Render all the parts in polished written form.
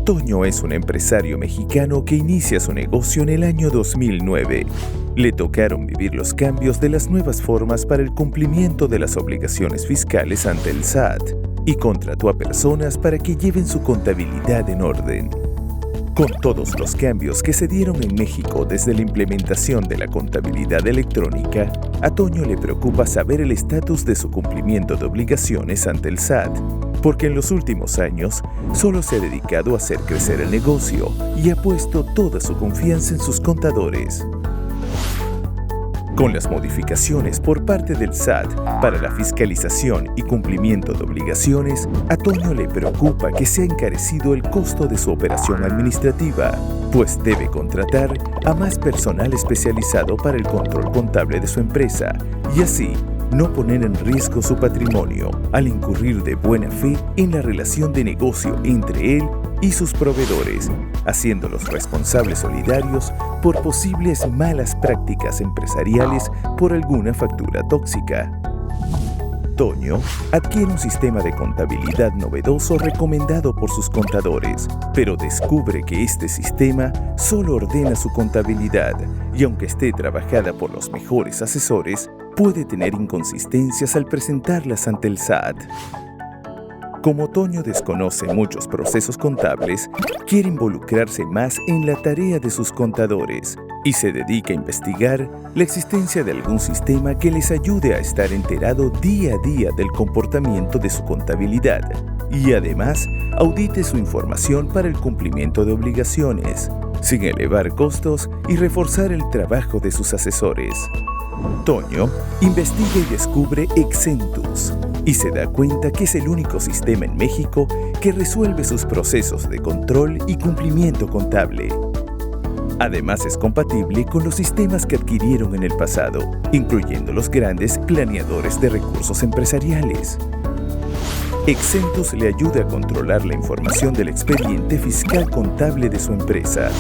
Toño es un empresario mexicano que inicia su negocio en el año 2009. Le tocaron vivir los cambios de las nuevas formas para el cumplimiento de las obligaciones fiscales ante el SAT y contrató a personas para que lleven su contabilidad en orden. Con todos los cambios que se dieron en México desde la implementación de la contabilidad electrónica, a Toño le preocupa saber el estatus de su cumplimiento de obligaciones ante el SAT, porque en los últimos años solo se ha dedicado a hacer crecer el negocio y ha puesto toda su confianza en sus contadores. Con las modificaciones por parte del SAT para la fiscalización y cumplimiento de obligaciones, a Toño le preocupa que se ha encarecido el costo de su operación administrativa, pues debe contratar a más personal especializado para el control contable de su empresa y así no poner en riesgo su patrimonio al incurrir de buena fe en la relación de negocio entre él y sus proveedores, haciéndolos responsables solidarios por posibles malas prácticas empresariales por alguna factura tóxica. Toño adquiere un sistema de contabilidad novedoso recomendado por sus contadores, pero descubre que este sistema solo ordena su contabilidad y aunque esté trabajada por los mejores asesores, puede tener inconsistencias al presentarlas ante el SAT. Como Toño desconoce muchos procesos contables, quiere involucrarse más en la tarea de sus contadores y se dedica a investigar la existencia de algún sistema que les ayude a estar enterado día a día del comportamiento de su contabilidad y además audite su información para el cumplimiento de obligaciones, sin elevar costos y reforzar el trabajo de sus asesores. Toño investiga y descubre Exentus y se da cuenta que es el único sistema en México que resuelve sus procesos de control y cumplimiento contable. Además es compatible con los sistemas que adquirieron en el pasado, incluyendo los grandes planeadores de recursos empresariales. Exentus le ayuda a controlar la información del expediente fiscal contable de su empresa.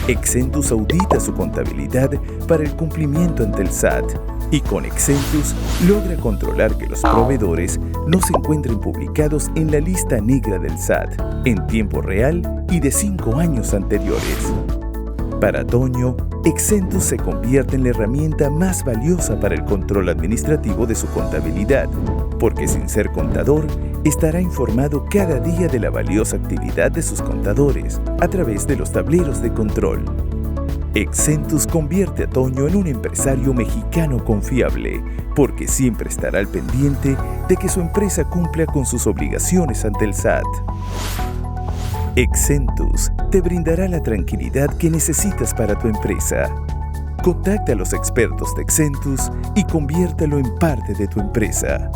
Exentus audita su contabilidad para el cumplimiento ante el SAT y con Exentus logra controlar que los proveedores no se encuentren publicados en la lista negra del SAT en tiempo real y de 5 años anteriores. Para Toño, Exentus se convierte en la herramienta más valiosa para el control administrativo de su contabilidad, porque sin ser contador, estará informado cada día de la valiosa actividad de sus contadores a través de los tableros de control. Exentus convierte a Toño en un empresario mexicano confiable, porque siempre estará al pendiente de que su empresa cumpla con sus obligaciones ante el SAT. Exentus te brindará la tranquilidad que necesitas para tu empresa. Contacta a los expertos de Exentus y conviértelo en parte de tu empresa.